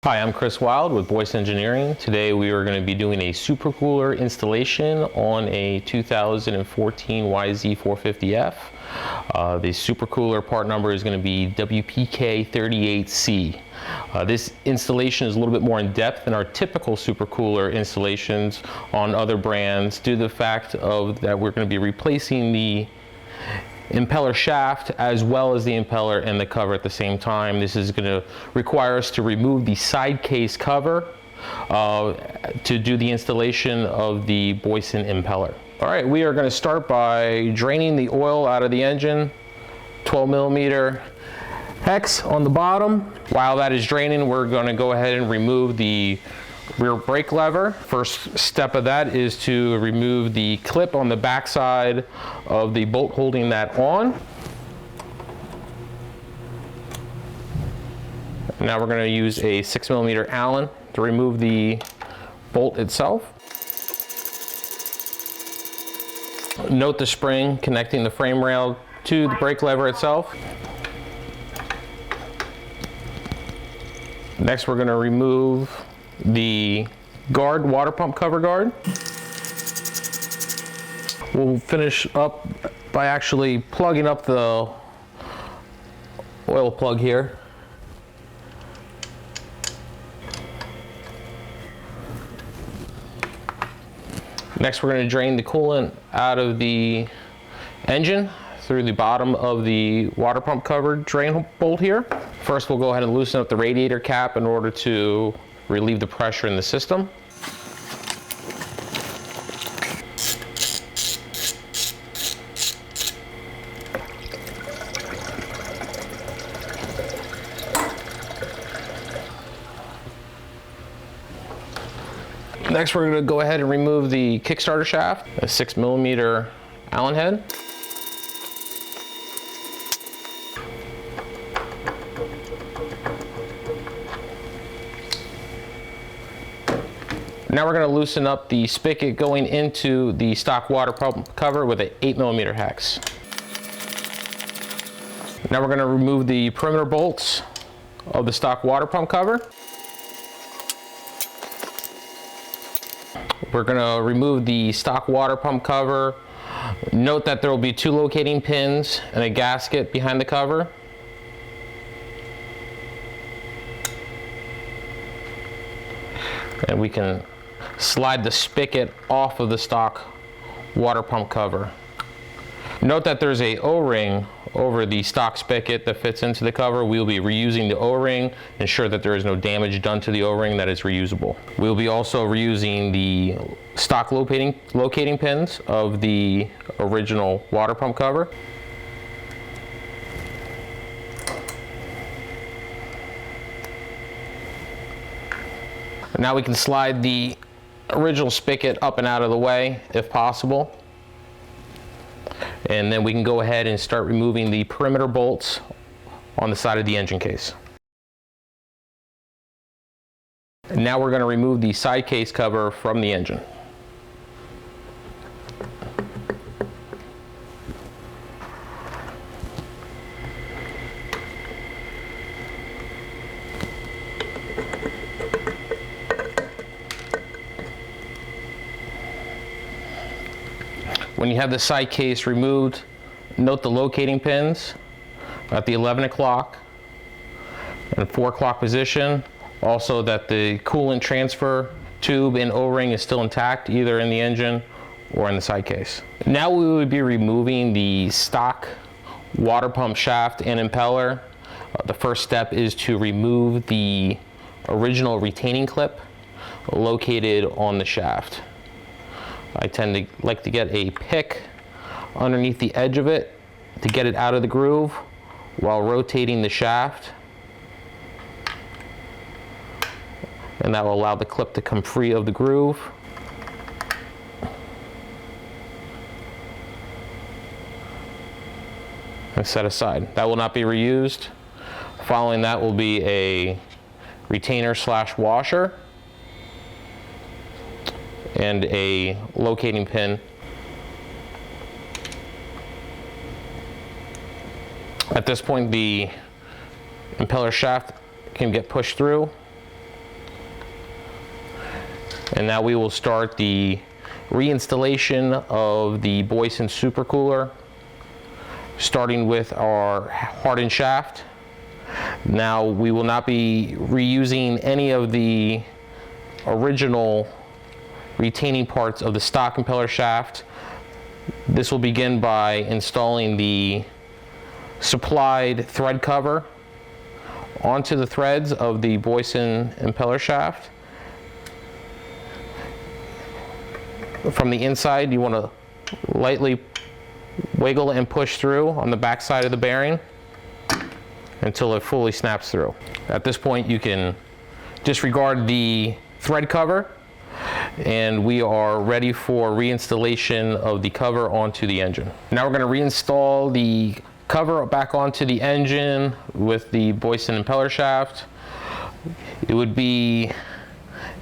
Hi, I'm Chris Wilde with Boyesen Engineering. Today we are going to be doing a supercooler installation on a 2014 YZ450F. The supercooler part number is going to be WPK38C. This installation is a little bit more in depth than our typical supercooler installations on other brands due to the fact that we're going to be replacing the impeller shaft as well as the impeller and the cover at the same time. This is going to require us to remove the side case cover to do the installation of the Boyesen impeller. All right, we are going to start by draining the oil out of the engine, 12mm hex on the bottom. While that is draining, we're going to go ahead and remove the rear brake lever. First step of that is to remove the clip on the back side of the bolt holding that on. Now we're going to use a 6mm Allen to remove the bolt itself. Note the spring connecting the frame rail to the brake lever itself. Next, we're going to remove the water pump cover guard. We'll finish up by actually plugging up the oil plug here. Next, we're going to drain the coolant out of the engine through the bottom of the water pump cover drain bolt here. First, we'll go ahead and loosen up the radiator cap in order to relieve the pressure in the system. Next, we're going to go ahead and remove the Kickstarter shaft, a 6mm Allen head. Now we're going to loosen up the spigot going into the stock water pump cover with an 8mm hex. Now we're going to remove the perimeter bolts of the stock water pump cover. We're going to remove the stock water pump cover. Note that there will be 2 locating pins and a gasket behind the cover. And we can slide the spigot off of the stock water pump cover. Note that there's a O-ring over the stock spigot that fits into the cover. We'll be reusing the O-ring, ensure that there is no damage done to the O-ring, that is reusable. We'll be also reusing the stock locating pins of the original water pump cover. Now we can slide the original spigot up and out of the way if possible. And then we can go ahead and start removing the perimeter bolts on the side of the engine case. And now we're going to remove the side case cover from the engine. When you have the side case removed, note the locating pins at the 11 o'clock and 4 o'clock position. Also that the coolant transfer tube and O-ring is still intact, either in the engine or in the side case. Now we will be removing the stock water pump shaft and impeller. The first step is to remove the original retaining clip located on the shaft. I tend to like to get a pick underneath the edge of it to get it out of the groove while rotating the shaft. And that will allow the clip to come free of the groove. And set aside. That will not be reused. Following that will be a retainer / washer and a locating pin. At this point, the impeller shaft can get pushed through And now we will start the reinstallation of the Boyesen SuperCooler, starting with our hardened shaft. Now we will not be reusing any of the original retaining parts of the stock impeller shaft. This will begin by installing the supplied thread cover onto the threads of the Boyesen impeller shaft. From the inside, you want to lightly wiggle and push through on the back side of the bearing until it fully snaps through. At this point, you can disregard the thread cover, and we are ready for reinstallation of the cover onto the engine. Now we're going to reinstall the cover back onto the engine with the Boyesen impeller shaft. It would be,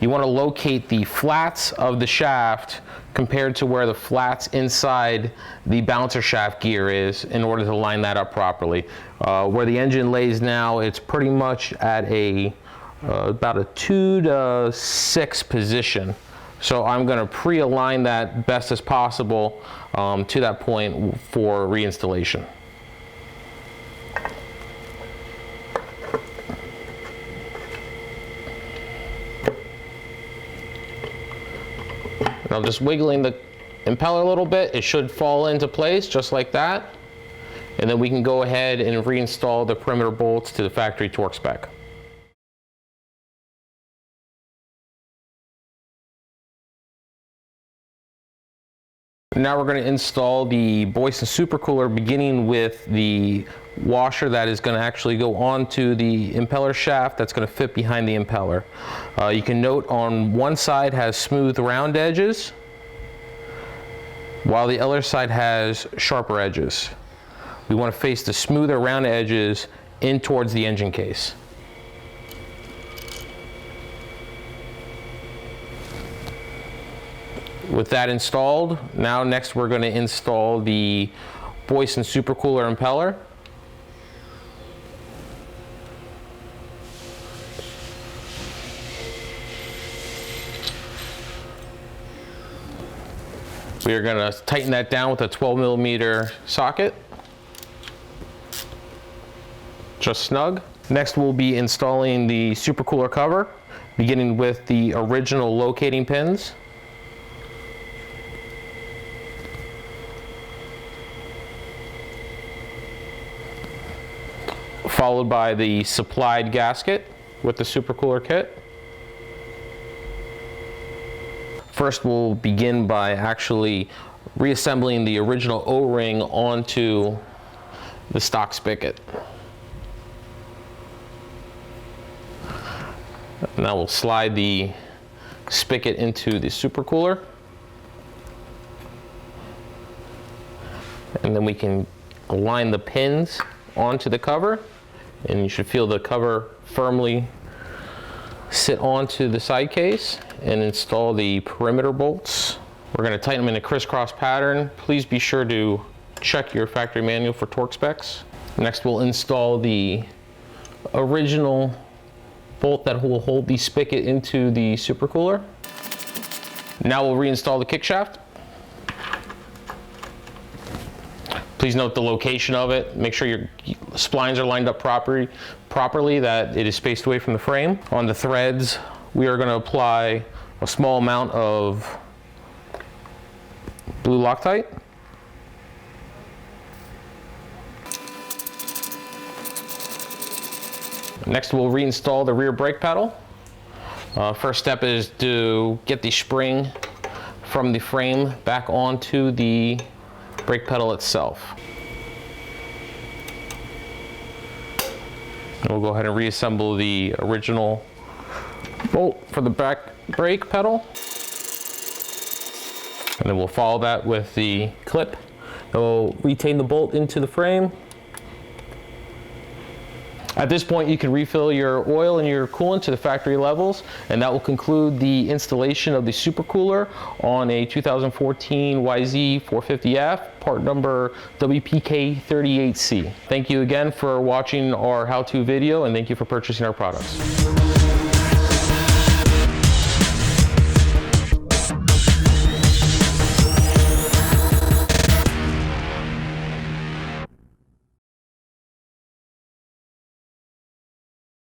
you want to locate the flats of the shaft compared to where the flats inside the bouncer shaft gear is in order to line that up properly. Where the engine lays now, it's pretty much at about a 2 to 6 position. So I'm going to pre-align that best as possible to that point for reinstallation. Now just wiggling the impeller a little bit, it should fall into place just like that. And then we can go ahead and reinstall the perimeter bolts to the factory torque spec. Now we're going to install the Boyesen SuperCooler, beginning with the washer that is going to actually go onto the impeller shaft that's going to fit behind the impeller. You can note on one side has smooth round edges, while the other side has sharper edges. We want to face the smoother round edges in towards the engine case. With that installed, now next we're going to install the Boyesen SuperCooler impeller. We are going to tighten that down with a 12mm socket, just snug. Next we'll be installing the SuperCooler cover, beginning with the original locating pins. Followed by the supplied gasket with the SuperCooler kit. First, we'll begin by actually reassembling the original O-ring onto the stock spigot. Now we'll slide the spigot into the SuperCooler, and then we can align the pins onto the cover, and you should feel the cover firmly sit onto the side case, and install the perimeter bolts. We're going to tighten them in a crisscross pattern. Please be sure to check your factory manual for torque specs. Next we'll install the original bolt that will hold the spigot into the SuperCooler. Now we'll reinstall the kick shaft. Please note the location of it. Make sure your splines are lined up properly, that it is spaced away from the frame. On the threads, we are going to apply a small amount of blue Loctite. Next, we'll reinstall the rear brake pedal. First step is to get the spring from the frame back onto the brake pedal itself. And we'll go ahead and reassemble the original bolt for the back brake pedal. And then we'll follow that with the clip. It'll retain the bolt into the frame. At this point, you can refill your oil and your coolant to the factory levels, and that will conclude the installation of the SuperCooler on a 2014 YZ450F, part number WPK38C. Thank you again for watching our how-to video, and thank you for purchasing our products.